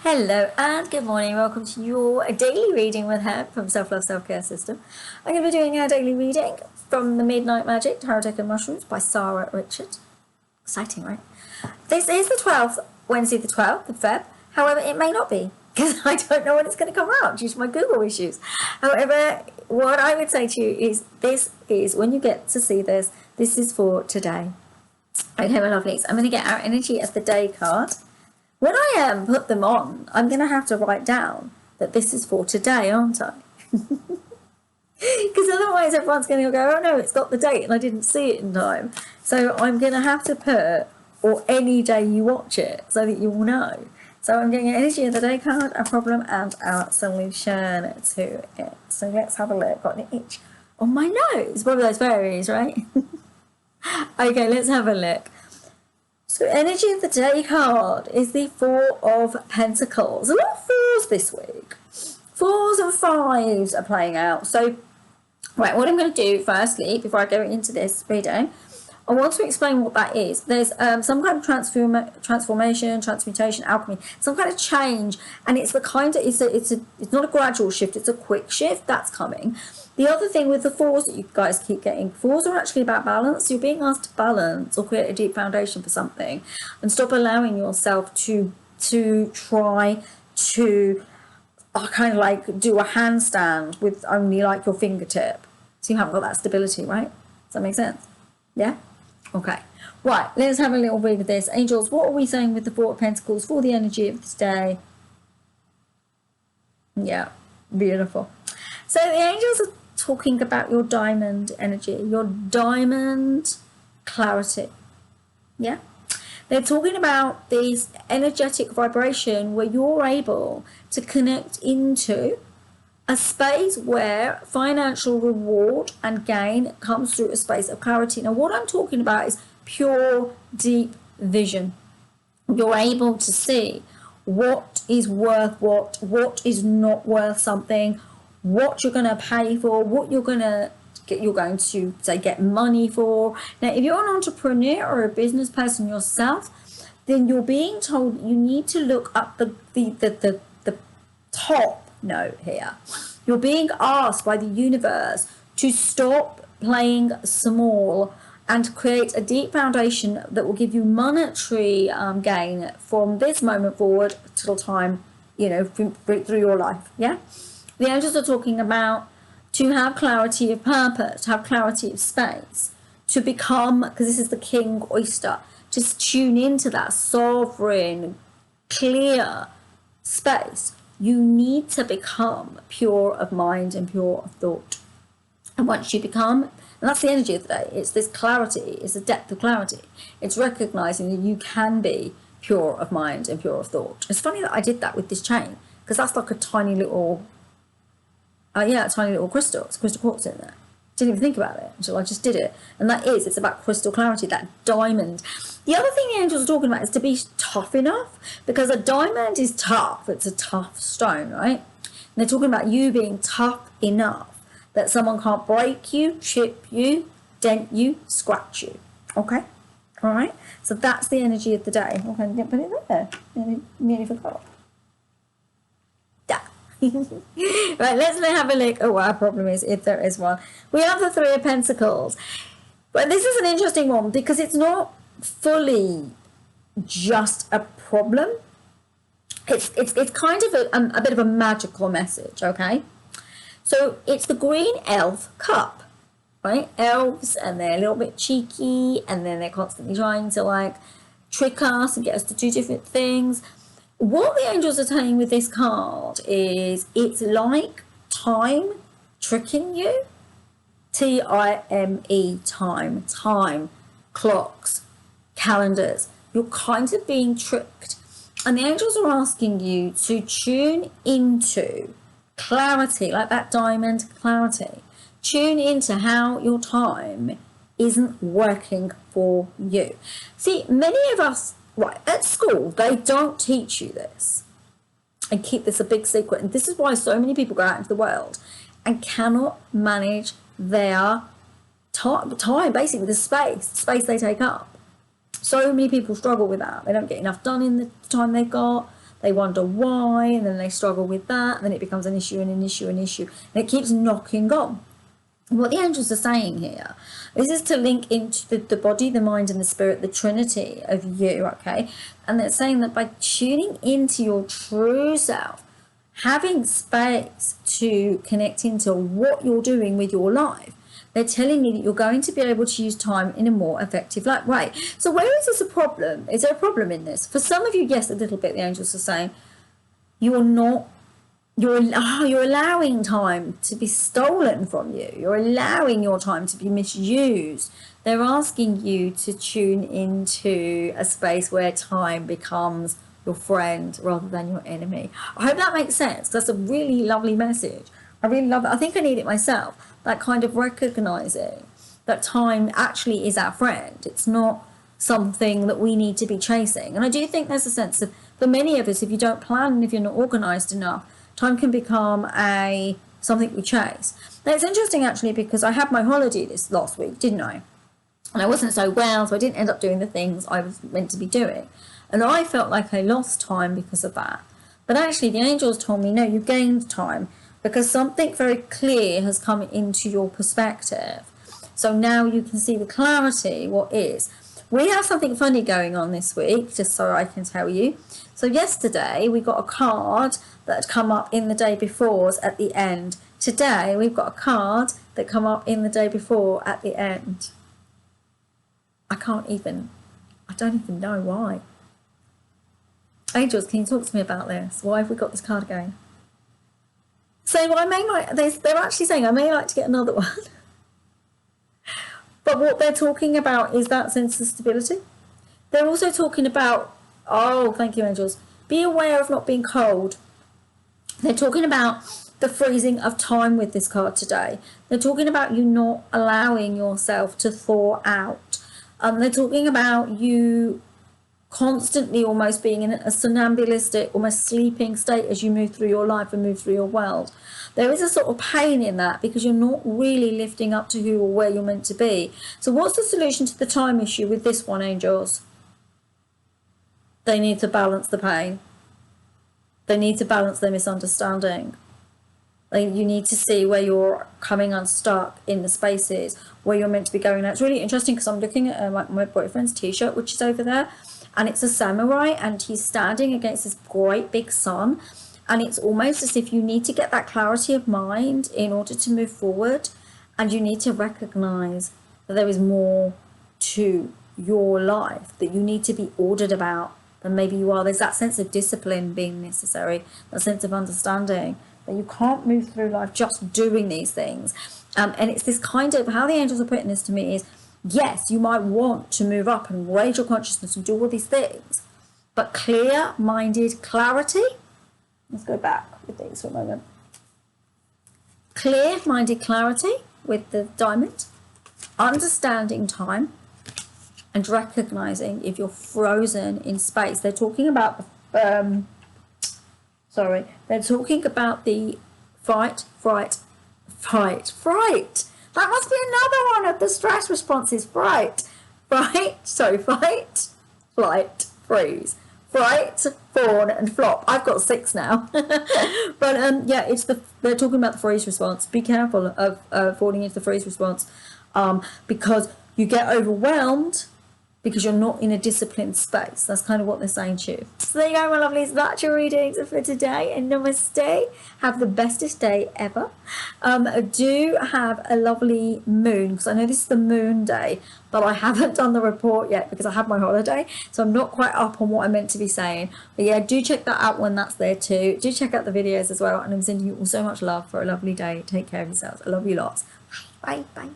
Hello and good morning. Welcome to your daily reading with Her from Self-Love Self-Care System. I'm going to be doing our daily reading from the Midnight Magic Tarot Deck and Mushrooms by Sara Richard. Exciting, right? This is the 12th, Wednesday the 12th of Feb. However, it may not be because I don't know when it's going to come out due to my Google issues. However, what I would say to you is this is, when you get to see this, this is for today. Okay, my lovelies. I'm going to get our energy as the day card. When I put them on, I'm going to have to write down that this is for today, aren't I? Because otherwise everyone's going to go, oh no, it's got the date and I didn't see it in time. So I'm going to have to put, or any day you watch it, so that you will know. So I'm getting an energy of the day card, a problem and our solution to it. So let's have a look. Got an itch on my nose. One of those fairies, right? Okay, let's have a look. So energy of the day card is the Four of Pentacles. A lot of fours this week. Fours and fives are playing out. So, right, what I'm going to do firstly, before I go into this reading, I want to explain what that is. There's some kind of transformation, transmutation, alchemy, some kind of change, and it's the kind of it's not a gradual shift, it's a quick shift that's coming. The other thing with the fours that you guys keep getting, fours are actually about balance. You're being asked to balance or create a deep foundation for something, and stop allowing yourself to try to kind of like do a handstand with only like your fingertip. So you haven't got that stability, right? Does that make sense? Yeah? Okay. Right, let's have a little read of this. Angels, what are we saying with the Four of Pentacles for the energy of this day? Yeah, beautiful. So the angels are talking about your diamond energy, your diamond clarity. Yeah? They're talking about this energetic vibration where you're able to connect into a space where financial reward and gain comes through a space of clarity. Now, what I'm talking about is pure, deep vision. You're able to see what is worth what is not worth something, what you're going to pay for, what you're going to get money for. Now, if you're an entrepreneur or a business person yourself, then you're being told you need to look up the top note here. You're being asked by the universe to stop playing small and create a deep foundation that will give you monetary gain from this moment forward till time, through your life. Yeah. The angels are talking about to have clarity of purpose, to have clarity of space, to become, because this is the king oyster, just tune into that sovereign, clear space. You need to become pure of mind and pure of thought. And once you become, and that's the energy of the day, it's this clarity, it's the depth of clarity. It's recognizing that you can be pure of mind and pure of thought. It's funny that I did that with this chain, because that's like a tiny little, a tiny little crystal. It's crystal quartz in there. Didn't even think about it until I just did it. And it's about crystal clarity, that diamond. The other thing the angels are talking about is to be tough enough, because a diamond is tough. It's a tough stone, right? And they're talking about you being tough enough that someone can't break you, chip you, dent you, scratch you. Okay? All right? So that's the energy of the day. Okay, I didn't put it there. I nearly forgot. Right, let's have a look at what our problem is, if there is one. We have the Three of Pentacles. But this is an interesting one because it's not fully just a problem. It's kind of a bit of a magical message, okay? So it's the green elf cup, right? Elves, and they're a little bit cheeky, and then they're constantly trying to like trick us and get us to do different things. What the angels are saying with this card is it's like time tricking you. T-I-M-E, time, clocks, calendars. You're kind of being tricked. And the angels are asking you to tune into clarity, like that diamond clarity. Tune into how your time isn't working for you. See, many of us, right, at school, they don't teach you this and keep this a big secret. And this is why so many people go out into the world and cannot manage their time, basically the space they take up. So many people struggle with that. They don't get enough done in the time they've got. they wonder why, and then they struggle with that, and then it becomes an issue and an issue and an issue, and it keeps knocking on. What the angels are saying here is to link into the body, the mind, and the spirit, the trinity of you, okay? And they're saying that by tuning into your true self, having space to connect into what you're doing with your life, they're telling you that you're going to be able to use time in a more effective way. So where is this a problem? Is there a problem in this? For some of you, yes, a little bit, the angels are saying. You're allowing time to be stolen from you. You're allowing your time to be misused. They're asking you to tune into a space where time becomes your friend rather than your enemy. I hope that makes sense. That's a really lovely message. I really love it. I think I need it myself. That kind of recognizing that time actually is our friend. It's not something that we need to be chasing. And I do think there's a sense of, for many of us, if you don't plan and if you're not organized enough, time can become something we chase. Now, it's interesting actually, because I had my holiday this last week, didn't I? And I wasn't so well, so I didn't end up doing the things I was meant to be doing. And I felt like I lost time because of that. But actually, the angels told me, no, you gained time, because something very clear has come into your perspective. So now you can see the clarity, what is. We have something funny going on this week, just so I can tell you. So yesterday, we got a card that had come up in the day before's at the end. Today, we've got a card that come up in the day before at the end. I don't even know why. Angels, can you talk to me about this? Why have we got this card again? So I may like, they're actually saying I may like to get another one. But what they're talking about is that sense of stability. They're also talking about, oh, thank you, angels, be aware of not being cold. They're talking about the freezing of time with this card today. They're talking about you not allowing yourself to thaw out. They're talking about you constantly almost being in a somnambulistic, almost sleeping state as you move through your life and move through your world. There is a sort of pain in that because you're not really lifting up to who or where you're meant to be. So what's the solution to the time issue with this one, angels? They need to balance the pain. They need to balance their misunderstanding. You need to see where you're coming unstuck in the spaces where you're meant to be going. Now, it's really interesting because I'm looking at my boyfriend's t-shirt, which is over there, and it's a samurai, and he's standing against this great big sun, and it's almost as if you need to get that clarity of mind in order to move forward, and you need to recognize that there is more to your life that you need to be ordered about than maybe you are. There's that sense of discipline being necessary, that sense of understanding that you can't move through life just doing these things. And it's this kind of, how the angels are putting this to me is, yes, you might want to move up and raise your consciousness and do all these things, but clear-minded clarity, let's go back with these for a moment. Clear-minded clarity with the diamond, understanding time, and recognizing if you're frozen in space. They're talking about they're talking about the fight. That must be another one of the stress responses. Fight, flight, freeze, fright, fawn, and flop. I've got 6 now. But yeah, they're talking about the freeze response. Be careful of falling into the freeze response, because you get overwhelmed because you're not in a disciplined space. That's kind of what they're saying to you. So there you go, my lovelies. That's your readings for today. And namaste. Have the bestest day ever. Do have a lovely moon, because I know this is the moon day, but I haven't done the report yet because I had my holiday. So I'm not quite up on what I'm meant to be saying. But yeah, do check that out when that's there too. Do check out the videos as well. And I'm sending you all so much love for a lovely day. Take care of yourselves. I love you lots. Bye. Bye.